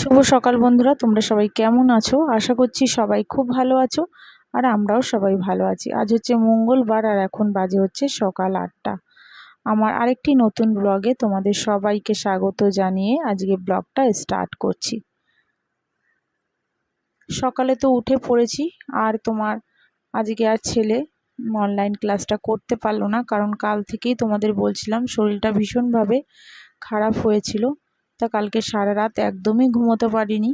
শুভ সকাল বন্ধুরা, তোমরা সবাই কেমন আছো? আশা করছি সবাই খুব ভালো আছো। আর আমরাও সবাই ভালো আছি। আজ হচ্ছে মঙ্গলবার আর এখন বাজে হচ্ছে সকাল 8টা। আমার আরেকটি নতুন ব্লগে তোমাদের সবাইকে স্বাগত জানিয়ে আজকে ব্লগটা স্টার্ট করছি। সকালে তো উঠে পড়েছি, আর তোমার আজকে আর ছেলে অনলাইন ক্লাসটা করতে পারলো না, কারণ কাল থেকেই তোমাদের বলছিলাম শরীরটা ভীষণভাবে খারাপ হয়েছিল। তা কালকে সারা রাত একদমই ঘুমোতে পারিনি।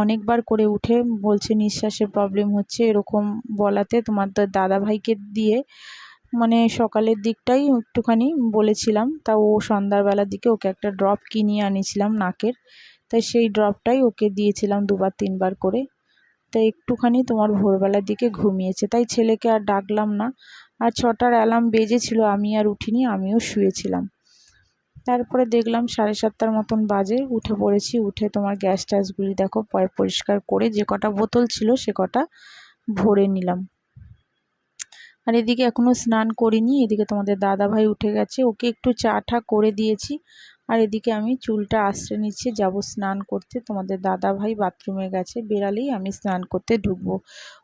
অনেকবার করে উঠে বলছে নিঃশ্বাসের প্রবলেম হচ্ছে, এরকম বলাতে তোমার দাদা ভাইকে দিয়ে মানে সকালের দিকটাই একটুখানি বলেছিলাম। তা ও সন্ধ্যাবেলার দিকে ওকে একটা ড্রপ কিনিয়ে আনিয়েছিলাম নাকের, তাই সেই ড্রপটাই ওকে দিয়েছিলাম 2-3 বার করে। তাই একটুখানি তোমার ভোরবেলার দিকে ঘুমিয়েছে, তাই ছেলেকে আর ডাকলাম না। আর 6টার অ্যালার্ম বেজেছিল, আমি আর উঠিনি, আমিও শুয়েছিলাম। তারপরে দেখলাম 7:30টার মতন বাজে, উঠে পড়েছি। উঠে তোমার গ্যাস ট্যাসগুলি দেখো পরিষ্কার করে যে কটা বোতল ছিল সে কটা ভরে নিলাম। আর এদিকে এখনও স্নান করিনি। এদিকে তোমাদের দাদা ভাই উঠে গেছে, ওকে একটু চা টা করে দিয়েছি। আর এদিকে আমি চুলটা আঁচড়ে নিচ্ছে, যাব স্নান করতে। তোমাদের দাদা ভাই বাথরুমে গেছে, বেরালেই আমি স্নান করতে ঢুকবো।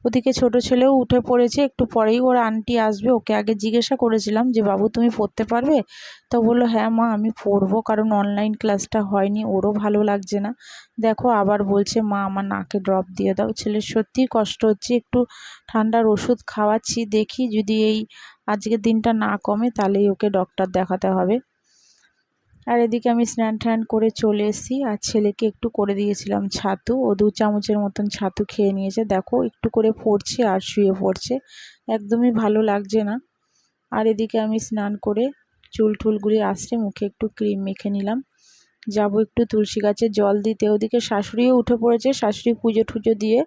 ওদিকে ছোট ছেলেও উঠে পড়েছে, একটু পরেই ওর আন্টি আসবে। ওকে আগে জিজ্ঞাসা করেছিলাম যে বাবু তুমি পড়তে পারবে? তো বললো হ্যাঁ মা আমি পড়বো, কারণ অনলাইন ক্লাসটা হয়নি, ওরও ভালো লাগছে না। দেখো আবার বলছে মা আমার নাকে ড্রপ দিয়ে দাও। ছেলের সত্যিই কষ্ট হচ্ছে, একটু ঠান্ডার ওষুধ খাওয়াচ্ছি, দেখি যদি এই আজকের দিনটা না কমে তাহলেই ওকে ডক্টর দেখাতে হবে। আর এদিকে আমি স্নান টান করে চলে এসেছি, আর ছেলেকে একটু করে দিয়েছিলাম ছাতু। ও 2 চামচের মতন ছাতু খেয়ে নিয়েছে। দেখো একটু করে পড়ছে আর শুয়ে পড়ছে, একদমই ভালো লাগছে না। আর এদিকে আমি স্নান করে চুল টুলগুলি আঁচড়ে মুখে একটু ক্রিম মেখে নিলাম, যাব একটু তুলসী গাছে জল দিতে। ওদিকে শাশুড়িও উঠে পড়েছে, শাশুড়ি পুজো টুজো দিয়ে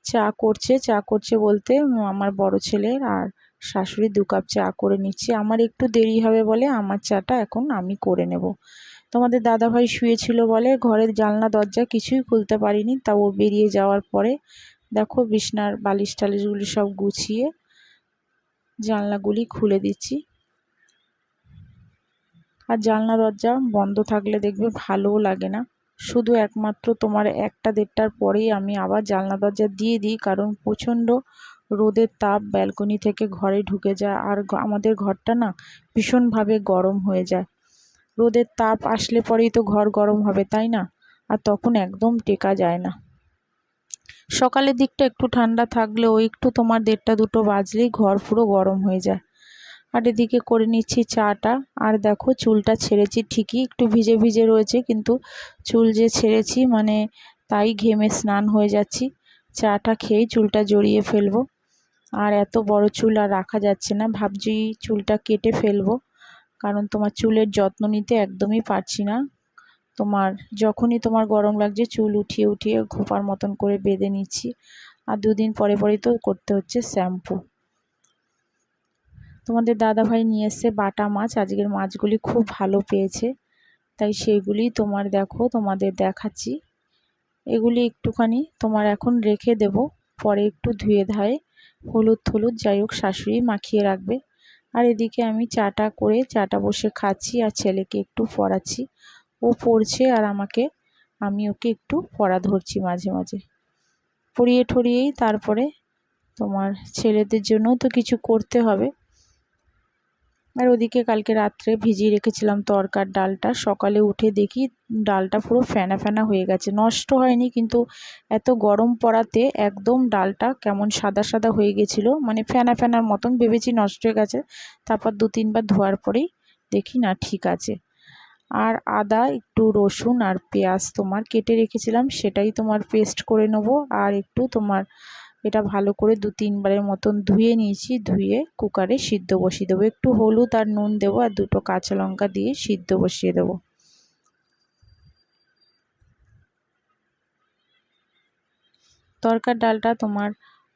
চা করছে বলতে আমার বড় ছেলের আর শাশুড়ি 2 কাপ চা করে নিচ্ছে। আমার একটু দেরি হবে বলে আমার চাটা এখন আমি করে নেব। তোমাদের দাদাভাই শুয়েছিল বলে ঘরের জানলা দরজা কিছুই খুলতে পারিনি, তা ও বেরিয়ে যাওয়ার পরে দেখো বিছনার বালিশ টালিশগুলি সব গুছিয়ে জানলাগুলি খুলে দিচ্ছি। আর জানলা দরজা বন্ধ থাকলে দেখবে ভালোও লাগে না। শুধু একমাত্র তোমার 1টা-1:30টার পরেই আমি আবার জানলা দরজা দিয়ে দিই, কারণ প্রচণ্ড রোদের তাপ ব্যালকনি থেকে ঘরে ঢুকে যায়। আর আমাদের ঘরটা না ভীষণভাবে গরম হয়ে যায়। রোদের তাপ আসলে পরেই তো ঘর গরম হবে, তাই না? আর তখন একদম টেকা যায় না। সকালের দিকটা একটু ঠান্ডা থাকলেও একটু তোমার 1:30-2টো বাজলেই ঘর পুরো গরম হয়ে যায়। আর এদিকে করে নিচ্ছি চাটা। আর দেখো চুলটা ছেড়েছি ঠিকই, একটু ভিজে ভিজে রয়েছে, কিন্তু চুল যে ছেড়েছি মানে তাই ঘেমে স্নান হয়ে যাচ্ছি। চাটা খেয়েই চুলটা জড়িয়ে ফেলবো। আর এত বড় চুল আর রাখা যাচ্ছে না, ভাবছি চুলটা কেটে ফেলবো, কারণ তোমার চুলের যত্ন নিতে একদমই পারছি না। তোমার যখনই তোমার গরম লাগছে চুল উঠিয়ে উঠিয়ে খোপার মতন করে বেঁধে নিচ্ছি। আর 2 দিন পরে পরেই তো করতে হচ্ছে শ্যাম্পু। তোমাদের দাদাভাই নিয়ে এসছে বাটা মাছ, আজকের মাছগুলি খুব ভালো পেয়েছে, তাই সেইগুলি তোমার দেখো তোমাদের দেখাচ্ছি। এগুলি একটুখানি তোমার এখন রেখে দেব, পরে একটু ধুয়ে ধায়ে হলুদ থলুদ যাই হোক শাশুড়ি মাখিয়ে রাখবে। আর এদিকে আমি চাটা করে চাটা বসে খাচ্ছি, আর ছেলেকে একটু পড়াচ্ছি। ও পড়ছে আর আমি ওকে একটু পড়া ধরছি মাঝে মাঝে। পড়িয়ে ঠড়িয়েই তারপরে তোমার ছেলেদের জন্যও তো কিছু করতে হবে। আর ওদিকে কালকে রাত্রে ভিজিয়ে রেখেছিলাম তরকার ডালটা, সকালে উঠে দেখি ডালটা পুরো ফেনা ফেনা হয়ে গেছে। নষ্ট হয়নি, কিন্তু এত গরম পড়াতে একদম ডালটা কেমন সাদা সাদা হয়ে গেছিলো, মানে ফেনা ফেনার মতন। ভেবেছি নষ্ট হয়ে গেছে, তারপর 2-3 বার ধোয়ার পরেই দেখি না ঠিক আছে। আর আদা একটু রসুন আর পেঁয়াজ তোমার কেটে রেখেছিলাম, সেটাই তোমার পেস্ট করে নেবো। আর একটু তোমার এটা ভালো করে 2-3 বারের মতন ধুয়ে নিয়েছি, ধুয়ে কুকারে সিদ্ধ বসিয়ে দেবো। একটু হলুদ আর নুন দেবো, আর 2টো কাঁচা লঙ্কা দিয়ে সিদ্ধ বসিয়ে দেবো। তরকার ডালটা তোমার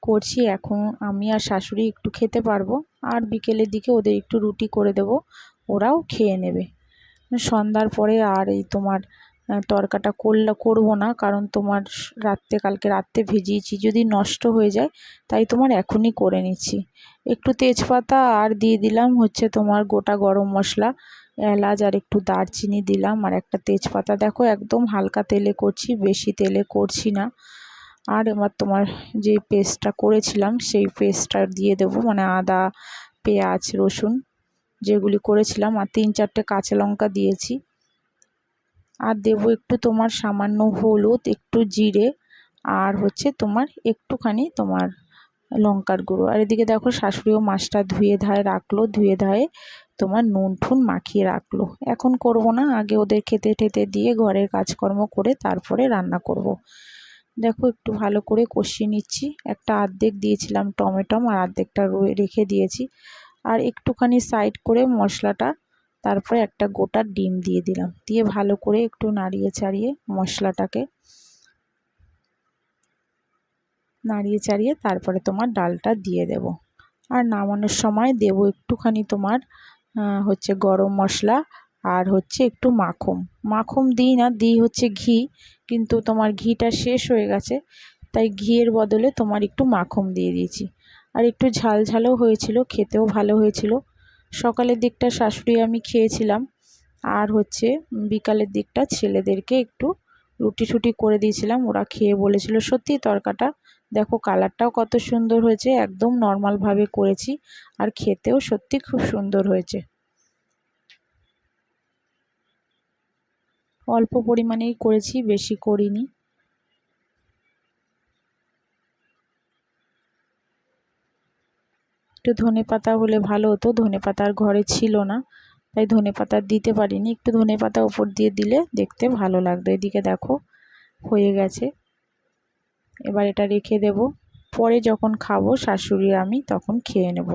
করছি এখন আমি আর শাশুড়ি একটু খেতে পারবো, আর বিকেলের দিকে ওদের একটু রুটি করে দেবো, ওরাও খেয়ে নেবে। সন্ধ্যার পরে আর এই তোমার তরকাটা করবো না, কারণ তোমার কালকে রাত্রে ভিজিয়েছি, যদি নষ্ট হয়ে যায় তাই তোমার এখনই করে নিচ্ছি। একটু তেজপাতা আর দিয়ে দিলাম হচ্ছে তোমার গোটা গরম মশলা, এলাচ আর একটু দারচিনি দিলাম আর একটা তেজপাতা। দেখো একদম হালকা তেলে করছি, বেশি তেলে করছি না। আর এবার তোমার যে পেস্টটা করেছিলাম সেই পেস্টটা দিয়ে দেবো, মানে আদা পেঁয়াজ রসুন যেগুলি করেছিলাম, আর 3-4টে কাঁচা লঙ্কা দিয়েছি। আর দেবো একটু তোমার সামান্য হলুদ, একটু জিরে, আর হচ্ছে তোমার একটুখানি তোমার লঙ্কার গুঁড়ো। আর এদিকে দেখো শাশুড়িও মাছটা ধুয়ে ধায়ে রাখলো, ধুয়ে ধায়ে তোমার নুন ঠুন মাখিয়ে রাখলো। এখন করব না, আগে ওদের খেতে টেতে দিয়ে ঘরের কাজকর্ম করে তারপরে রান্না করব। দেখো একটু ভালো করে কষিয়ে নিচ্ছি। একটা অর্ধেক দিয়েছিলাম টমেটো আর অর্ধেকটা রেখে দিয়েছি। আর একটুখানি সাইড করে মশলাটা, তারপরে একটা গোটা ডিম দিয়ে দিলাম, দিয়ে ভালো করে একটু নাড়িয়ে চাড়িয়ে মশলাটাকে নাড়িয়ে চাড়িয়ে তারপরে তোমার ডালটা দিয়ে দেব। আর নামানোর সময় দেব একটুখানি তোমার হচ্ছে গরম মশলা, আর হচ্ছে একটু মাখন। মাখন দিই না, দিই হচ্ছে ঘি, কিন্তু তোমার ঘিটা শেষ হয়ে গেছে, তাই ঘিয়ের বদলে তোমার একটু মাখন দিয়ে দিয়েছি। আর একটু ঝাল ঝালও হয়েছিল, খেতেও ভালো হয়েছিল। সকালের দিকটা শাশুড়ি আমি খেয়েছিলাম, আর হচ্ছে বিকালের দিকটা ছেলেদেরকে একটু রুটি টুটি করে দিয়েছিলাম, ওরা খেয়ে বলেছিল সত্যি তরকাটা দেখো কালারটাও কত সুন্দর হয়েছে, একদম নর্মালভাবে করেছি, আর খেতেও সত্যি খুব সুন্দর হয়েছে। অল্প পরিমাণেই করেছি, বেশি করিনি। একটু ধনেপাতা হলে ভালো হতো, ধনেপাতা আর ঘরে ছিল না, তাই ধনেপাতা দিতে পারিনি। একটু ধনেপাতা ওপর দিয়ে দিলে দেখতে ভালো লাগতো। এদিকে দেখো হয়ে গেছে, এবার এটা রেখে দেব, পরে যখন খাবো শাশুড়ি আমি তখন খেয়ে নেব।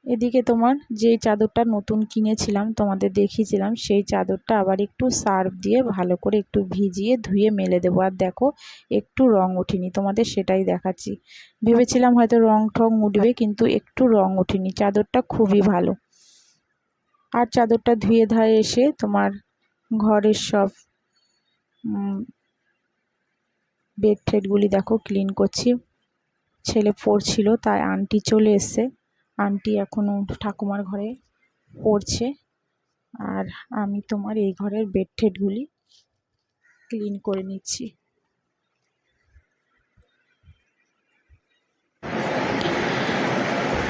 এদিকে তোমার যেই চাদরটা নতুন কিনেছিলাম তোমাদের দেখিয়েছিলাম, সেই চাদরটা আবার একটু সার্ফ দিয়ে ভালো করে একটু ভিজিয়ে ধুয়ে মেলে দেবো। আর দেখো একটু রং ওঠেনি, তোমাদের সেটাই দেখাচ্ছি। ভেবেছিলাম হয়তো রং ঠং উঠবে, কিন্তু একটু রং ওঠেনি, চাদরটা খুবই ভালো। আর চাদরটা ধুয়ে ধায়ে এসে তোমার ঘরের সব বেড টেডগুলি দেখো ক্লিন করছি। ছেলে পড়ছিল, তাই আন্টি চলে এসছে, আন্টি এখনও ঠাকুমার ঘরে পড়ছে, আর আমি তোমার এই ঘরের বেড টেডগুলি ক্লিন করে নিচ্ছি।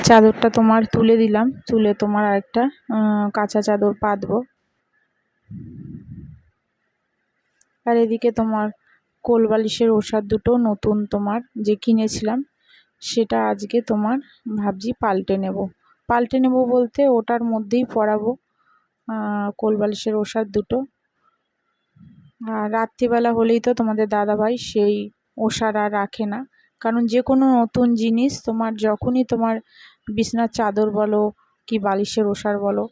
চাদরটা তোমার তুলে দিলাম, তুলে তোমার আরেকটা কাঁচা চাদর পাতবো। আর এদিকে তোমার কোল বালিশের ওষাধ দুটো নতুন তোমার যে কিনেছিলাম, সেটা আজকে তোমার ভাবছি পাল্টে নেব বলতে ওটার মধ্যেই পরাবো কোল বালিশের ওষাধ দুটো। আর রাত্রিবেলা হলেই তো তোমাদের দাদাভাই সেই ওষাধ আর রাখে না, কারণ যে কোনো নতুন জিনিস তোমার যখনই তোমার বিছনার চাদর বলো কি বালিশের ওষাধ বলো,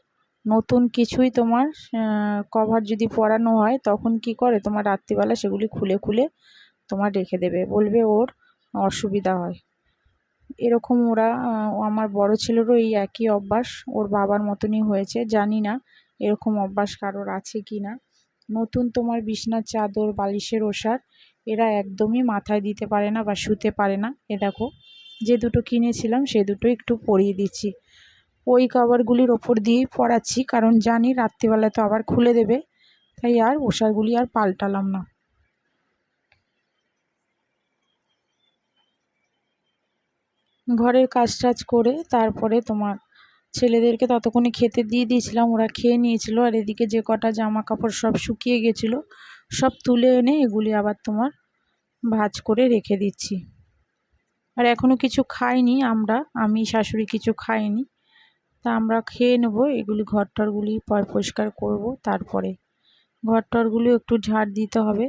নতুন কিছুই তোমার কভার যদি পরানো হয় তখন কি করে তোমার রাত্রিবেলা সেগুলি খুলে খুলে তোমার রেখে দেবে, বলবে ওর অসুবিধা হয়। এরকম ওরা আমার বড় ছেলেরও এই একই অভ্যাস, ওর বাবার মতনই হয়েছে। জানি না এরকম অভ্যাস কারোর আছে কি না। নতুন তোমার বিছনার চাদর বালিশের ওষাধ এরা একদমই মাথায় দিতে পারে না বা শুতে পারে না। এ দেখো যে দুটো কিনেছিলাম সে দুটো একটু পরিয়ে দিচ্ছি, ওই কভারগুলির ওপর দিয়েই পরাচ্ছি, কারণ জানি রাত্রিবেলা তো আবার খুলে দেবে, তাই আর ওষাধগুলি আর পাল্টালাম না। ঘরের কাজ টাজ করে তারপরে তোমার ছেলেদেরকে ততক্ষণে খেতে দিয়ে দিয়েছিলাম, ওরা খেয়ে নিয়েছিল। আর এদিকে যে কটা জামা কাপড় সব শুকিয়ে গেছিলো সব তুলে এনে এগুলি আবার তোমার ভাঁজ করে রেখে দিচ্ছি। আর এখনও কিছু খাইনি আমরা, আমি শাশুড়ি কিছু খাইনি, তা আমরা খেয়ে নেবো। এগুলি ঘর টরগুলি পরিষ্কার করব, তারপরে ঘর টরগুলো একটু ঝাড় দিতে হবে,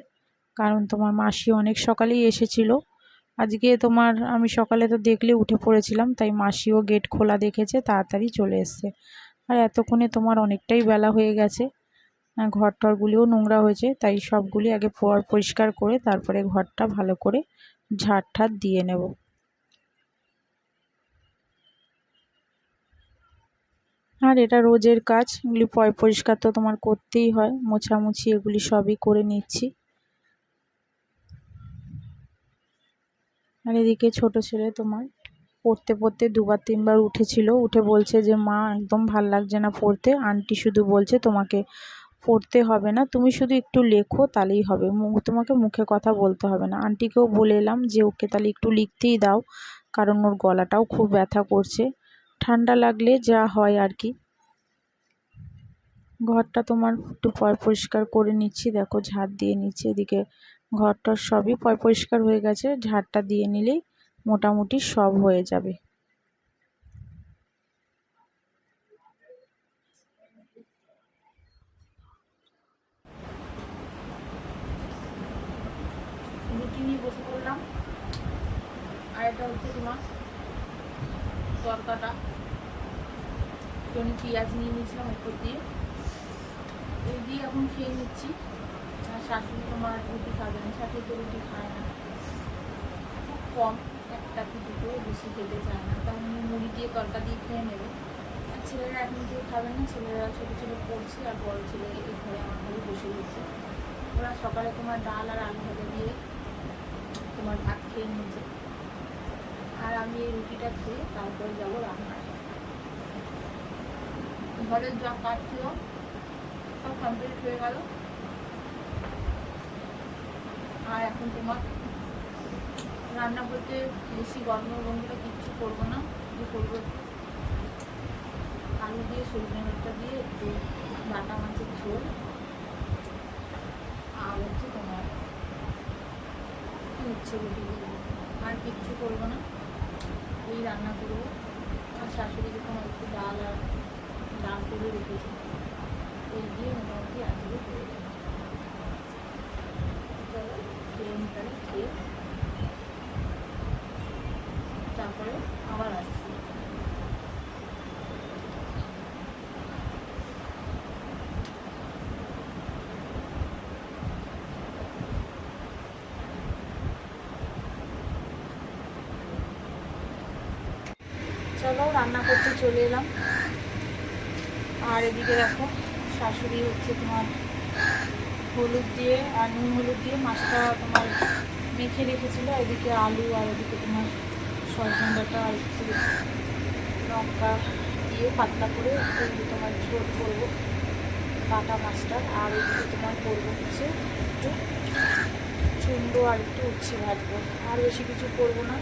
কারণ তোমার মাসি অনেক সকালেই এসেছিলো আজকে। তোমার আমি সকালে তো দেখলে উঠে পড়েছিলাম, তাই মাসিও গেট খোলা দেখেছে, তাড়াতাড়ি চলে এসছে। আর এতক্ষণে তোমার অনেকটাই বেলা হয়ে গেছে, ঘর টরগুলিও নোংরা হয়েছে, তাই সবগুলি আগে পরিষ্কার করে তারপরে ঘরটা ভালো করে ঝাড় ঠাড় দিয়ে নেব। আর এটা রোজের কাজ, এগুলি পরিষ্কার তো তোমার করতেই হয়, মোছামুছি এগুলি সবই করে নিচ্ছি। আর এদিকে ছোট ছেলে তোমার পড়তে পড়তে 2-3 বার উঠেছিল, উঠে বলছে যে মা একদম ভাল লাগছে না পড়তে, আন্টি শুধু বলছে তোমাকে পড়তে হবে না, তুমি শুধু একটু লেখো তাহলেই হবে, তোমাকে মুখে কথা বলতে হবে না। আন্টিকেও বলে এলাম যে ওকে তাহলে একটু লিখতেই দাও, কারণ ওর গলাটাও খুব ব্যথা করছে, ঠান্ডা লাগলে যা হয় আর কি। ঘরটা তোমার একটু পরিষ্কার করে নিচ্ছি, দেখো ঝাড় দিয়ে নিচ্ছি, এদিকে ঘরটার সবই পরিষ্কার হয়ে গেছে, ঝাড়টা দিয়ে নিলেই মোটামুটি সব হয়ে যাবে। রুটি নিয়ে বসে পড়লাম, আর এটা হচ্ছে তোমার তরকাটা, একটু পেঁয়াজ নিয়ে নিয়েছিলাম উপর দিয়ে, এই দিয়ে এখন খেয়ে নিচ্ছি। আর শাশুড়ি তোমার রুটি খাবে না, শাশুড়ি তো রুটি খায় না, খুব কম, একটা কি দুটো, বেশি খেতে চায় না, তার মুড়ি দিয়ে তরকা দিয়ে খেয়ে নেবে। আর ছেলেরা এখন কেউ খাবে না, ছেলেরা ছোটো ছেলে পড়ছে, আর বড় ছেলে এই ঘরে আমার ঘরে বসে রয়েছে। ওরা সকালে তোমার ডাল আর আলু ভাজা দিয়ে তোমার ভাত খেয়ে নিয়েছে, আর আমি এই রুটিটা খেয়ে তারপরে যাবো রান্নায়। ঘরের যা কাজ ছিল সব কমপ্লিট হয়ে গেল, আর এখন তোমার রান্না করতে বেশি গরম গরমগুলো কিচ্ছু করবো না, যে করবো আলু দিয়ে সজনে ডাঁটা দিয়ে একটু বাটা মাছের ঝোল, আর হচ্ছে তোমার উচ্ছে রুটি দিয়ে, আর কিচ্ছু করবো না, এই রান্না করবো। আর শাশুড়ি যখন একটু ডাল করে রেখেছি, এই দিয়ে মোটামুটি আজকে হয়ে যাবে। চলো খেয়ে নিতে, খেয়ে তারপরে আবার আসছি। চলো রান্না করতে চলে এলাম, আর এদিকে দেখো শাশুড়ি হচ্ছে তোমার হলুদ দিয়ে আর নুন হলুদ দিয়ে মাছটা তোমার মেখে রেখেছিলো, এদিকে আলু আর এদিকে তোমার সজনে ডাঁটা আর একটু লঙ্কা দিয়ে পাতলা করে একটু তোমার ঝোল করবো বাটা মাছটার, আর এদিকে তোমার করবো হচ্ছে একটু কুমড়ো আর একটু উচ্ছে ভাজবো, আর বেশি কিছু করবো না।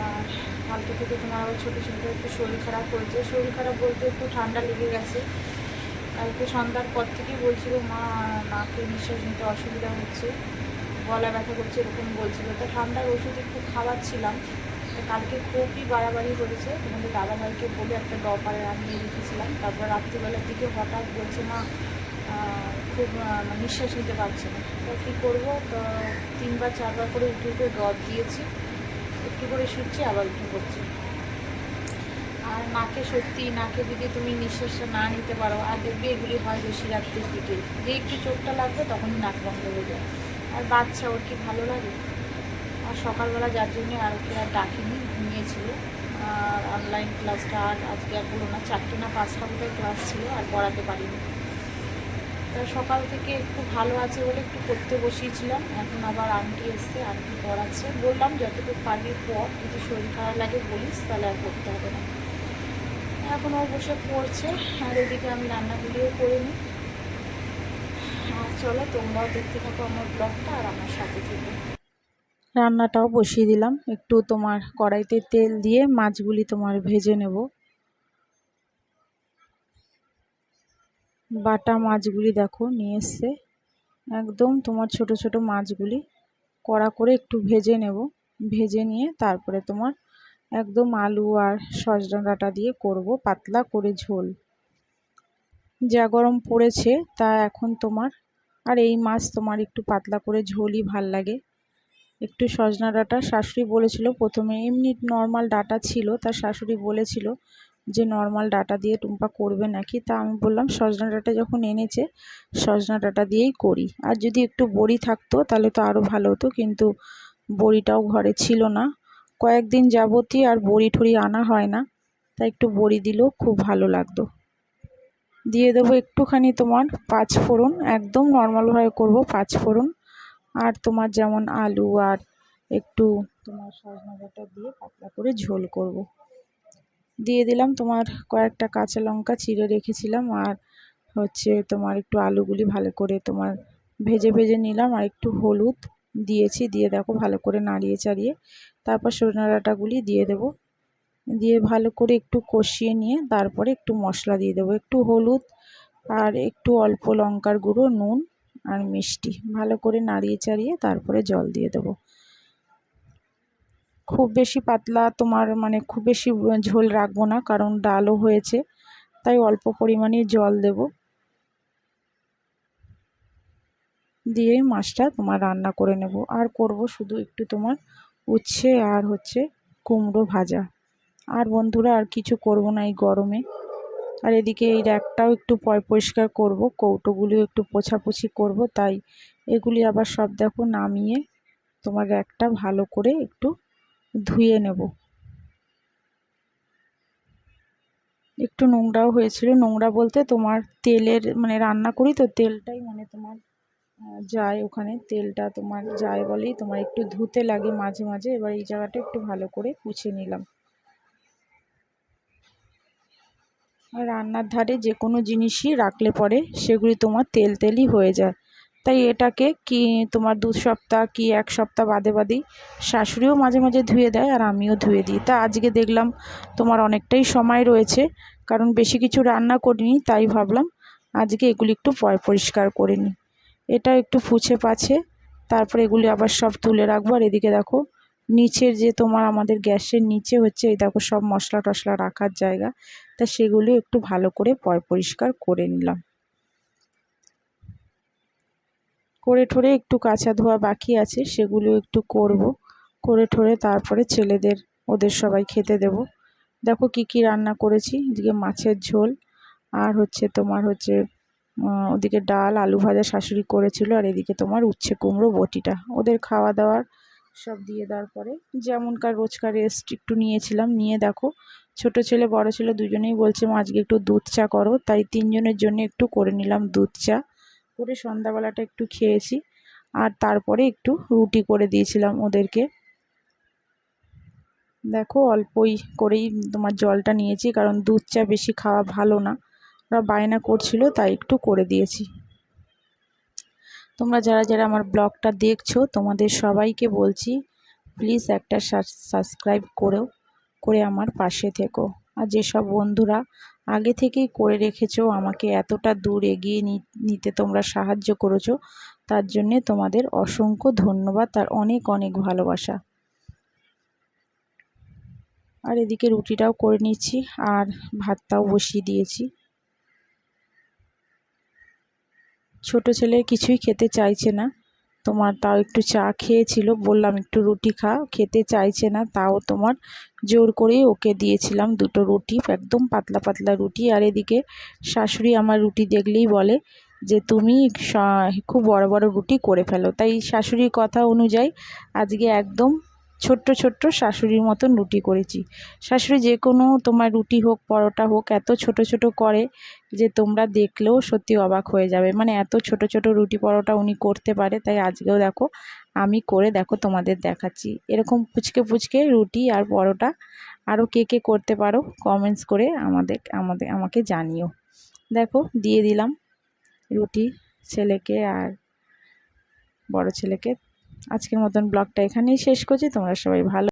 আর কালকে থেকে তোমার আবার ছোটো ছোটো একটু শরীর খারাপ হয়েছে, শরীর খারাপ বলতে একটু ঠান্ডা লেগে গেছে, কালকে সন্ধ্যার পর থেকেই বলছিল মা নাকে নিঃশ্বাস নিতে অসুবিধা হচ্ছে, গলা ব্যথা করছে এরকম বলছিল, তো ঠান্ডার ওষুধ একটু খাওয়াচ্ছিলাম। কালকে খুবই বাড়াবাড়ি করেছে, তোমাদের দাদাভাইকে বলে একটা ডপারে আনিয়ে রেখেছিলাম, তারপর রাত্রিবেলার দিকে হঠাৎ বলছে মা খুব নিঃশ্বাস নিতে পারছে না, তো কী করবো, তো 3-4বার করে উঠে উঠে ড্রপ দিয়েছি, একটু করে শুচ্ছি আবার উঠে পড়ছে। আর নাকে সত্যি, নাকে যদি তুমি নিঃশ্বাসটা না নিতে পারো, আর দেখবে এগুলি হয় বেশি রাত্রির দিকে, যে একটু চোখটা লাগবে তখনই নাক বন্ধ হয়ে যায়, আর বাচ্চা ওর কি ভালো লাগে। আর সকালবেলা যার জন্যে আর ওকে আর ডাকিনি, ঘুমিয়েছিল, আর অনলাইন ক্লাসটা আর আজকে আর হলো না, 4টে না 5টা বোধহয় ক্লাস ছিল, আর পড়াতে পারিনি। তা সকাল থেকে একটু ভালো আছে বলে একটু পড়তে বসিয়েছিলাম, এখন আবার আন্টি এসছে, আন্টি পড়াচ্ছে, বললাম যতটুকু পারবি পড়, যদি শরীর খারাপ লাগে বলিস তাহলে আর পড়তে হবে না। এখন ও বসে পড়ছে, আর এদিকে আমি রান্নাগুলিও করে নিই। আর চলো তোমরাও দেখতে থাকো আমার ব্লগটা, আর আমার সাথে থেকে রান্নাটাও বসিয়ে দিলাম, একটু তোমার কড়াইতে তেল দিয়ে মাছগুলি তোমার ভেজে নেব। বাটা মাছগুলি দেখো নিয়ে এসছে, একদম তোমার ছোট ছোট মাছগুলি কড়া করে একটু ভেজে নেব, ভেজে নিয়ে তারপরে তোমার একদম আলু আর সজনে ডাঁটা দিয়ে করব পাতলা করে ঝোল। যা গরম পড়েছে তা এখন তোমার, আর এই মাছ তোমার একটু পাতলা করে ঝোলই ভাল লাগে। একটু সজনা ডাঁটা শাশুড়ি বলেছিল, প্রথমে এমনি নর্মাল ডাঁটা ছিল, তার শাশুড়ি বলেছিল যে নর্মাল ডাঁটা দিয়ে টুম্পা করবে নাকি, তা আমি বললাম সজনা ডাঁটা যখন এনেছে সজনা ডাঁটা দিয়েই করি, আর যদি একটু বড়ি থাকতো তাহলে তো আরও ভালো হতো, কিন্তু বড়িটাও ঘরে ছিল না, কয়েকদিন যাবতই আর বড়ি ঠড়ি আনা হয় না, তাই একটু বড়ি দিলেও খুব ভালো লাগতো। দিয়ে দেবো একটুখানি তোমার 5 ফোড়ন, একদম নর্মালভাবে করব 5 ফোড়ন, আর তোমার যেমন আলু আর একটু তোমার সজনা ডাঁটা দিয়ে পাতলা করে ঝোল করব। দিয়ে দিলাম তোমার কয়েকটা কাঁচা লঙ্কা চিড়ে রেখেছিলাম, আর হচ্ছে তোমার একটু আলুগুলি ভালো করে তোমার ভেজে ভেজে নিলাম, আর একটু হলুদ দিয়েছি। দিয়ে দেখো ভালো করে নাড়িয়ে চাড়িয়ে তারপর সজনা ডাঁটাগুলি দিয়ে দেবো। দিয়ে ভালো করে একটু কষিয়ে নিয়ে তারপরে একটু মশলা দিয়ে দেবো, একটু হলুদ আর একটু অল্প লঙ্কার গুঁড়ো, নুন আর মিষ্টি। ভালো করে নাড়িয়ে চাড়িয়ে তারপরে জল দিয়ে দেবো। খুব বেশি পাতলা তোমার মানে খুব বেশি ঝোল রাখবো না, কারণ ডালও হয়েছে, তাই অল্প পরিমাণে জল দেব। দিয়েই মাছটা তোমার রান্না করে নেব। আর করব শুধু একটু তোমার উচ্ছে আর হচ্ছে কুমড়ো ভাজা। আর বন্ধুরা আর কিছু করব না এই গরমে। আর এদিকে এই র্যাকটাও একটু পরিষ্কার করব, কৌটোগুলিও একটু পোছাপুছি করব, তাই এগুলি আবার সব দেখো নামিয়ে তোমার র্যাকটা ভালো করে একটু ধুয়ে নেব। একটু নোংরাও হয়েছিল, নোংরা বলতে তোমার তেলের মানে রান্না করি তো তেলটাই মানে তোমার যায়, ওখানে তেলটা তোমার যায় বলেই তোমার একটু ধুতে লাগে মাঝে মাঝে। এবার এই জায়গাটা একটু ভালো করে পুছে নিলাম। আর রান্নার ধারে যে কোনো জিনিসই রাখলে পরে সেগুলি তোমার তেল তেলই হয়ে যায়, তাই এটাকে কি তোমার 2 সপ্তাহ কি 1 সপ্তাহ বাদে বাদেই শাশুড়িও মাঝে মাঝে ধুয়ে দেয়, আর আমিও ধুয়ে দিই। তা আজকে দেখলাম তোমার অনেকটাই সময় রয়েছে, কারণ বেশি কিছু রান্না করিনি, তাই ভাবলাম আজকে এগুলি একটু পরিষ্কার করে নিই। এটা একটু পুছে পাছে তারপরে এগুলি আবার সব তুলে রাখবো। আর এদিকে দেখো নিচের যে তোমার আমাদের গ্যাসের নিচে হচ্ছে এই দেখো সব মশলা টশলা রাখার জায়গা, তা সেগুলি একটু ভালো করে পরিষ্কার করে নিলাম। করে ঠোরে একটু কাচা ধোয়া বাকি আছে, সেগুলো একটু করব। করে ঠোরে তারপরে ছেলেদের ওদের সবাই খেতে দেব। দেখো কি কি রান্না করেছি। এদিকে মাছের ঝোল, আর হচ্ছে তোমার হচ্ছে ওদিকে ডাল আলু ভাজা শাশুড়ি করেছিল, আর এদিকে তোমার উচ্ছে কুমড়ো বটিটা ওদের খাওয়া দাওয়ার সব দিয়ে দেওয়ার পরে যেমনকার রোজকার রেস্ট একটু নিয়েছিলাম। নিয়ে দেখো ছোট ছেলে বড় ছেলে দুজনেই বলছে মা আজকে একটু দুধ চা করো, তাই 3জনের জন্য একটু করে নিলাম দুধ চা। করে সন্ধ্যাবেলাটা একটু খেয়েছি, আর তারপরে একটু রুটি করে দিয়েছিলাম ওদেরকে। দেখো অল্পই করেই তোমার জলটা নিয়েছি, কারণ দুধ চা বেশি খাওয়া ভালো না, ওরা বায়না করছিল তাই একটু করে দিয়েছি। তোমরা যারা যারা আমার ব্লগটা দেখছো তোমাদের সবাইকে বলছি প্লিজ একটা সাবস্ক্রাইব করে আমার পাশে থেকো। আর যেসব বন্ধুরা আগে থেকেই করে রেখেছো, আমাকে এতটা দূর এগিয়ে নিতে তোমরা সাহায্য করেছো, তার জন্যে তোমাদের অসংখ্য ধন্যবাদ আর অনেক অনেক ভালোবাসা। আর এদিকে রুটিটাও করে নিচ্ছি, আর ভাতটাও বসিয়ে দিয়েছি। ছোট ছেলে কিছুই খেতে চাইছে না তোমার, তাও একটু চা খেয়েছিল, বললাম একটু রুটি খাও, খেতে চাইছে না, তাও তোমার জোর করেই ওকে দিয়েছিলাম 2টো রুটি, একদম পাতলা পাতলা রুটি। আর এদিকে শাশুড়ি আমার রুটি দেখলেই বলে যে তুমি খুব বড় বড় রুটি করে ফেলো, তাই শাশুড়ির কথা অনুযায়ী আজকে একদম ছোট্ট ছোট্ট শাশুড়ির মতন রুটি করেছি। শাশুড়ি যে কোনো তোমার রুটি হোক পরোটা হোক এত ছোট ছোট করে যে তোমরা দেখলেও সত্যি অবাক হয়ে যাবে, মানে এত ছোট ছোট রুটি পরোটা উনি করতে পারে। তাই আজকেও দেখো আমি করে দেখো তোমাদের দেখাচ্ছি, এরকম পুচকে পুচকে রুটি আর পরোটা। আরও কে কে করতে পারো কমেন্টস করে আমাকে জানিও। দেখো দিয়ে দিলাম রুটি ছেলেকে আর বড় ছেলেকে। আজকের মতন ব্লগটা এখানেই শেষ করছি। তোমরা সবাই ভালো